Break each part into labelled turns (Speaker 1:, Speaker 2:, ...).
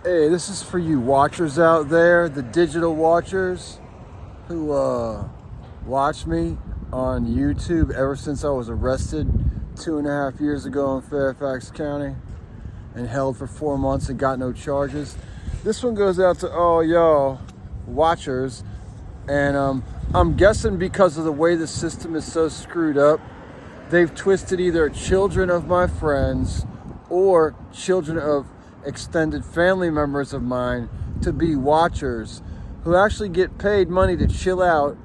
Speaker 1: Hey, this is for you watchers out there, the digital watchers who watch me on YouTube ever since I was arrested 2.5 years ago in Fairfax County and held for 4 months and got no charges. This one goes out to all y'all watchers, and I'm guessing because of the way the system is so screwed up, they've twisted either children of my friends or children of extended family members of mine to be watchers who actually get paid money to chill out,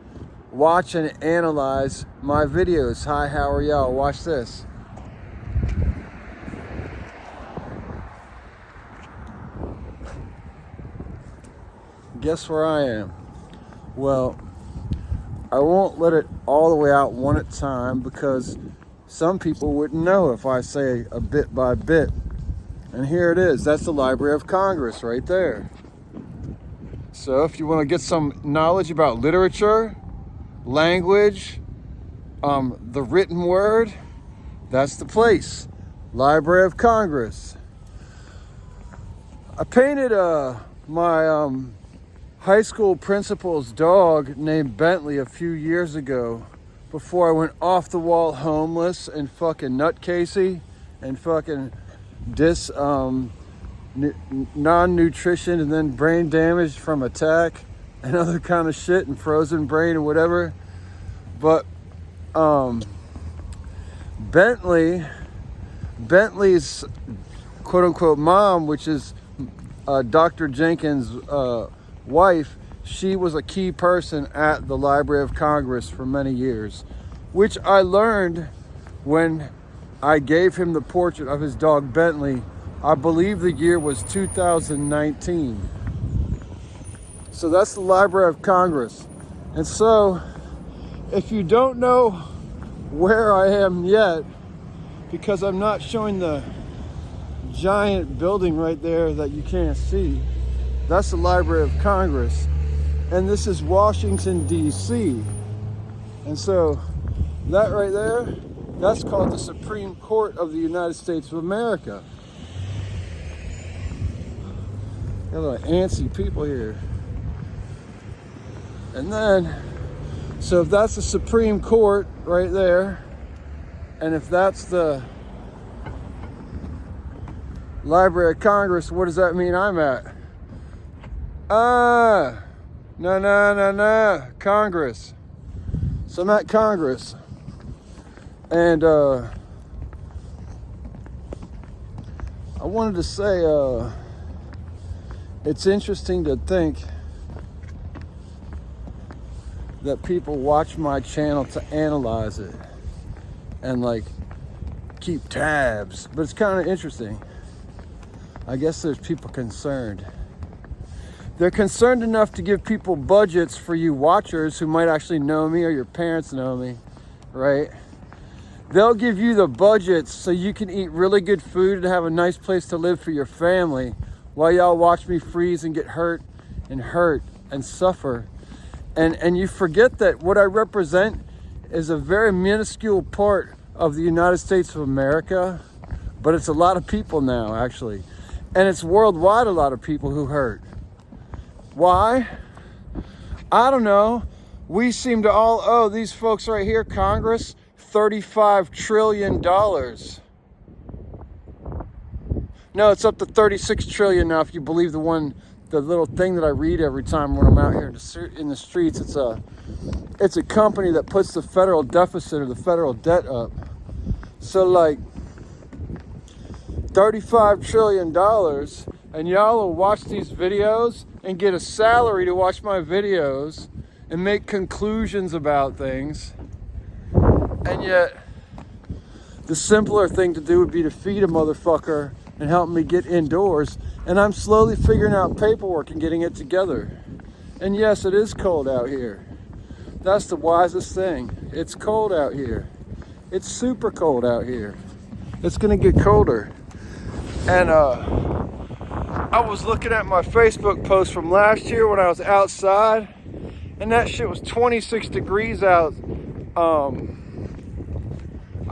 Speaker 1: watch and analyze my videos. Hi, how are y'all? Watch this. Guess where I am? Well, I won't let it all the way out one at a time because some people wouldn't know if I say a bit by bit. And here it is. That's the Library of Congress right there. So if you want to get some knowledge about literature, language, the written word, that's the place. Library of Congress. I painted my high school principal's dog named Bentley a few years ago before I went off the wall homeless and fucking nutcasey and fucking non-nutrition and then brain damage from attack and other kind of shit and frozen brain or whatever. But Bentley's quote-unquote mom, which is Dr. Jenkins' wife, she was a key person at the Library of Congress for many years, which I learned when I gave him the portrait of his dog Bentley. I believe the year was 2019. So that's the Library of Congress. And so if you don't know where I am yet, because I'm not showing the giant building right there that you can't see, that's the Library of Congress. And this is Washington, D.C. And so that right there, that's called the Supreme Court of the United States of America. Got a lot of antsy people here. And then, so if that's the Supreme Court right there, and if that's the Library of Congress, what does that mean I'm at? No, Congress. So I'm at Congress. And I wanted to say, it's interesting to think that people watch my channel to analyze it and like keep tabs, but it's kind of interesting. I guess there's people concerned. They're concerned enough to give people budgets for you watchers who might actually know me or your parents know me, right? They'll give you the budgets so you can eat really good food and have a nice place to live for your family while y'all watch me freeze and get hurt and suffer. And you forget that what I represent is a very minuscule part of the United States of America, but it's a lot of people now, actually. And it's worldwide a lot of people who hurt. Why? I don't know. We seem to all owe these folks right here, Congress, $35 trillion. No, it's up to 36 trillion now if you believe the little thing that I read every time when I'm out here in the streets. It's a company that puts the federal deficit or the federal debt up. So like $35 trillion, and y'all will watch these videos and get a salary to watch my videos and make conclusions about things. And yet, the simpler thing to do would be to feed a motherfucker and help me get indoors. And I'm slowly figuring out paperwork and getting it together. And yes, it is cold out here. That's the wisest thing. It's cold out here. It's super cold out here. It's gonna get colder. And I was looking at my Facebook post from last year when I was outside, and that shit was 26 degrees out,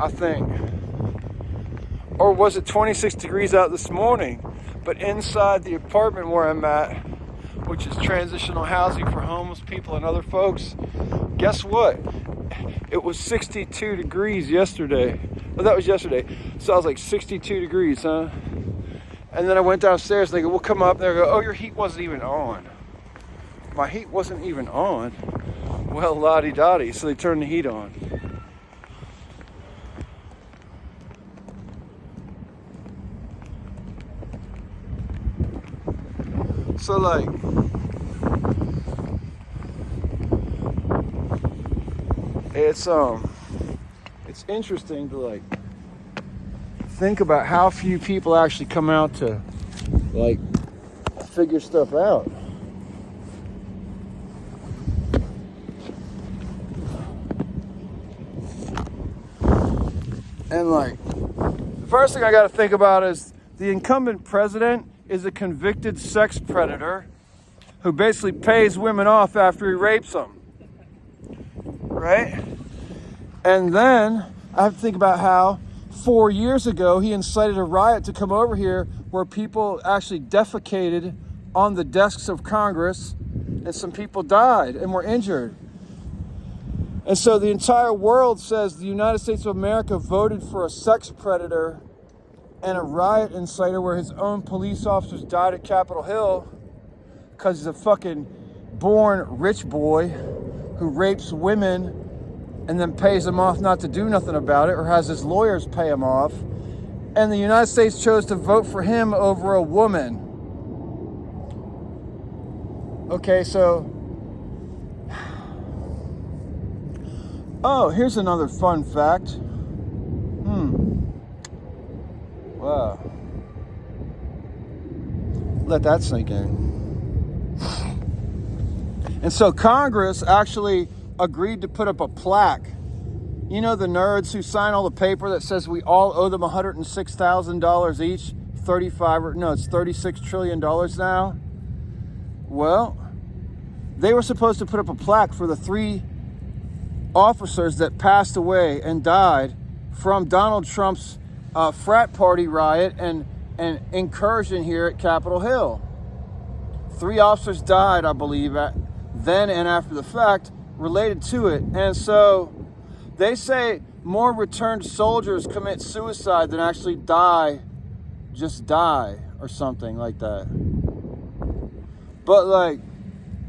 Speaker 1: I think. or was it 26 degrees out this morning? But inside the apartment where I'm at, which is transitional housing for homeless people and other folks, guess what? It was 62 degrees yesterday. Well, that was yesterday. So I was like, 62 degrees, huh? And then I went downstairs and they go, we'll come up. And they go, oh, your heat wasn't even on. My heat wasn't even on. Well, la-di-da-di. So they turned the heat on. So like, it's interesting to like think about how few people actually come out to like figure stuff out. And like, the first thing I got to think about is the incumbent president is a convicted sex predator who basically pays women off after he rapes them, right? And then I have to think about how 4 years ago he incited a riot to come over here where people actually defecated on the desks of Congress and some people died and were injured. And so the entire world says the United States of America voted for a sex predator and a riot inciter where his own police officers died at Capitol Hill because he's a fucking born rich boy who rapes women and then pays them off not to do nothing about it, or has his lawyers pay him off. And the United States chose to vote for him over a woman. Okay, so... Oh, here's another fun fact. Wow. Let that sink in. And so Congress actually agreed to put up a plaque. You know the nerds who sign all the paper that says we all owe them $106,000 each? It's $36 trillion now. Well, they were supposed to put up a plaque for the 3 officers that passed away and died from Donald Trump's frat party riot and incursion here at Capitol Hill. 3 officers died, I believe, then and after the fact, related to it. And so they say more returned soldiers commit suicide than actually die or something like that. But like,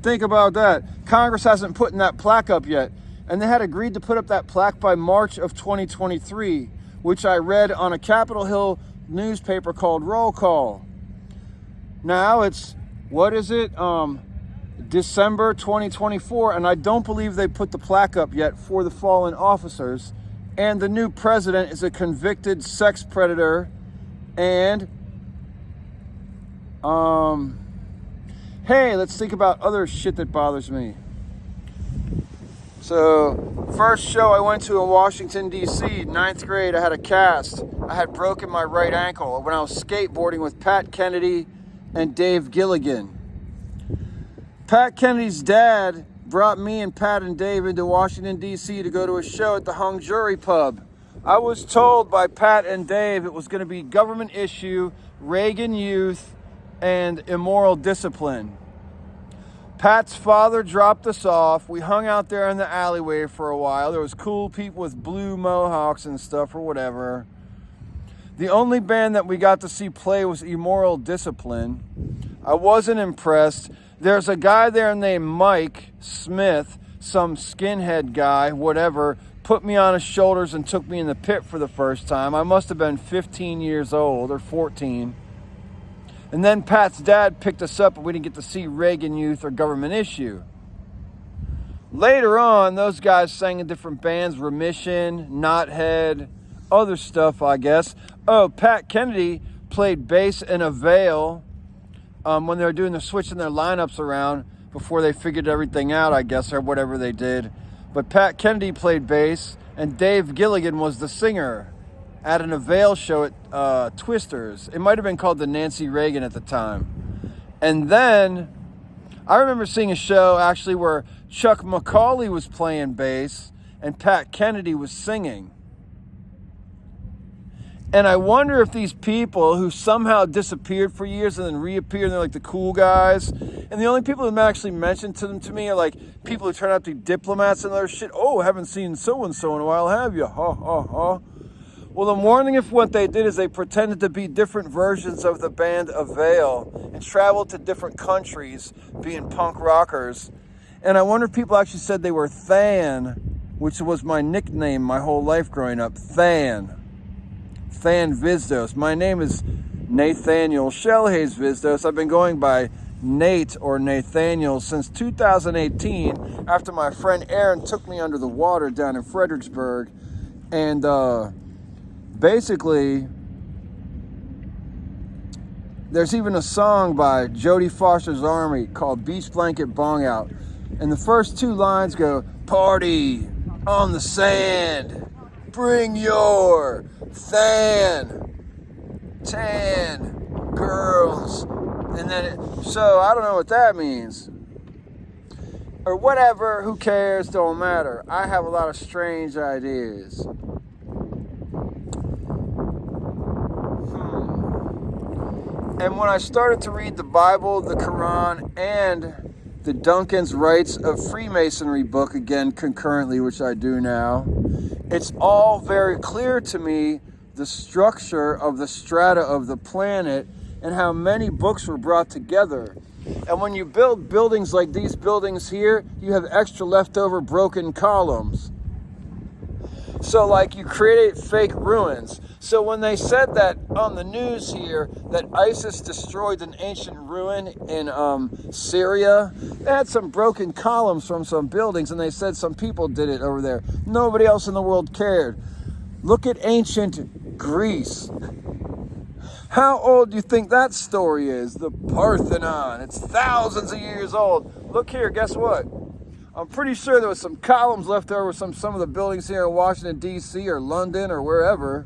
Speaker 1: think about that. Congress hasn't put that plaque up yet. And they had agreed to put up that plaque by March of 2023, which I read on a Capitol Hill newspaper called Roll Call. Now it's, December 2024, and I don't believe they put the plaque up yet for the fallen officers. And the new president is a convicted sex predator. And, hey, let's think about other shit that bothers me. So, first show I went to in Washington, D.C., 9th grade, I had a cast. I had broken my right ankle when I was skateboarding with Pat Kennedy and Dave Gilligan. Pat Kennedy's dad brought me and Pat and Dave into Washington, D.C. to go to a show at the Hung Jury Pub. I was told by Pat and Dave it was going to be government issue, Reagan youth, and immoral discipline. Pat's father dropped us off. We hung out there in the alleyway for a while. There was cool people with blue mohawks and stuff or whatever. The only band that we got to see play was Immoral Discipline. I wasn't impressed. There's a guy there named Mike Smith, some skinhead guy, whatever, put me on his shoulders and took me in the pit for the first time. I must have been 15 years old or 14. And then Pat's dad picked us up and we didn't get to see Reagan Youth or Government Issue. Later on, those guys sang in different bands, Remission, Knothead, other stuff, I guess. Oh, Pat Kennedy played bass in a Veil when they were doing the switching their lineups around before they figured everything out, I guess, or whatever they did. But Pat Kennedy played bass and Dave Gilligan was the singer at an Avail show at Twisters. It might have been called the Nancy Reagan at the time. And then I remember seeing a show actually where Chuck McCauley was playing bass and Pat Kennedy was singing. And I wonder if these people who somehow disappeared for years and then reappear, and they're like the cool guys, and the only people who actually mentioned to me are like people who turn out to be diplomats and other shit. Oh, haven't seen so-and-so in a while, have you? Ha, ha, ha. Well, I'm wondering if what they did is they pretended to be different versions of the band Avail and traveled to different countries being punk rockers. And I wonder if people actually said they were Than, which was my nickname my whole life growing up. Than Vizdos. My name is Nathaniel Shellhaze Vizdos. I've been going by Nate or Nathaniel since 2018 after my friend Aaron took me under the water down in Fredericksburg. And basically, there's even a song by Jodie Foster's Army called Beach Blanket Bong Out. And the first two lines go, party on the sand, bring your tan girls. And then, so I don't know what that means. Or whatever, who cares, don't matter. I have a lot of strange ideas. And when I started to read the Bible, the Quran, and the Duncan's Rights of Freemasonry book again concurrently, which I do now, it's all very clear to me the structure of the strata of the planet and how many books were brought together. And when you build buildings like these buildings here, you have extra leftover broken columns. So like you create fake ruins. So when they said that on the news here that ISIS destroyed an ancient ruin in Syria, they had some broken columns from some buildings and they said some people did it over there. Nobody else in the world cared. Look at ancient Greece. How old do you think that story is? The Parthenon. It's thousands of years old. Look here, guess what? I'm pretty sure there was some columns left over from some of the buildings here in Washington, D.C. or London or wherever.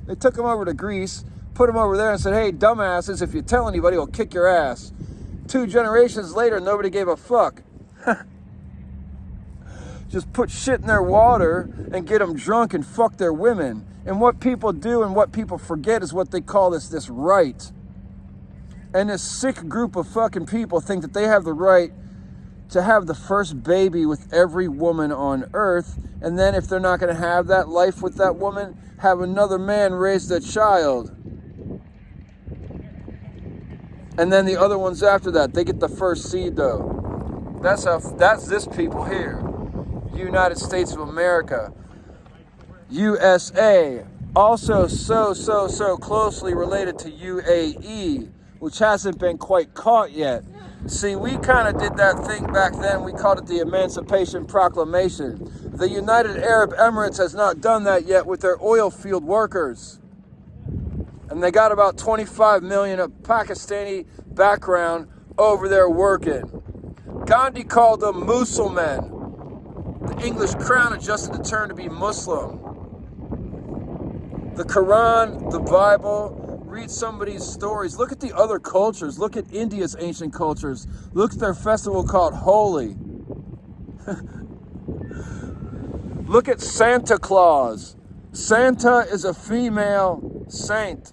Speaker 1: They took them over to Greece, put them over there and said, hey, dumbasses, if you tell anybody, we'll kick your ass. 2 generations later, nobody gave a fuck. Just put shit in their water and get them drunk and fuck their women. And what people do and what people forget is what they call this right. And this sick group of fucking people think that they have the right to have the first baby with every woman on earth, and then if they're not going to have that life with that woman, have another man raise the child. And then the other ones after that, they get the first seed though. That's this people here. United States of America. USA. Also so closely related to UAE, which hasn't been quite caught yet. See, we kind of did that thing back then. We called it the Emancipation Proclamation. The United Arab Emirates has not done that yet with their oil field workers. And they got about 25 million of Pakistani background over there working. Gandhi called them Musulman. The English crown adjusted the term to be Muslim. The Quran, the Bible, read somebody's stories. Look at the other cultures. Look at India's ancient cultures. Look at their festival called Holi. Look at Santa Claus. Santa is a female saint.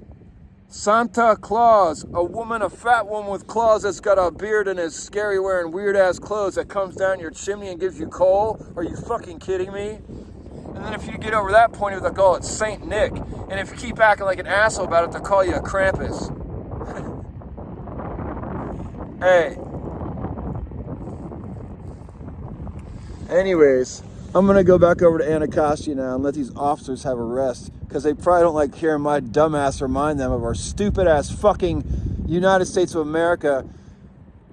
Speaker 1: Santa Claus, a fat woman with claws that's got a beard and is scary wearing weird ass clothes that comes down your chimney and gives you coal. Are you fucking kidding me? And then if you get over that point, they'll call it Saint Nick. And if you keep acting like an asshole about it, they'll call you a Krampus. Hey. Anyways, I'm going to go back over to Anacostia now and let these officers have a rest. Because they probably don't like hearing my dumbass remind them of our stupid-ass fucking United States of America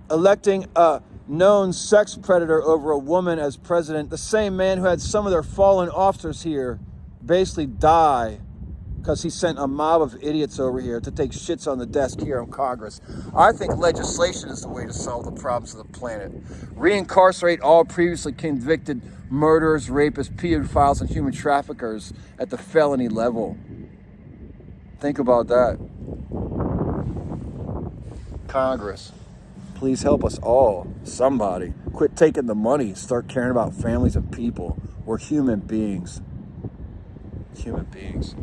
Speaker 1: electing a known sex predator over a woman as president. The same man who had some of their fallen officers here basically die because he sent a mob of idiots over here to take shits on the desk here in Congress. I think legislation is the way to solve the problems of the planet. Reincarcerate all previously convicted murderers, rapists, pedophiles, and human traffickers at the felony level. Think about that. Congress, please help us all. Somebody. Quit taking the money. Start caring about families and people. We're human beings. Human beings.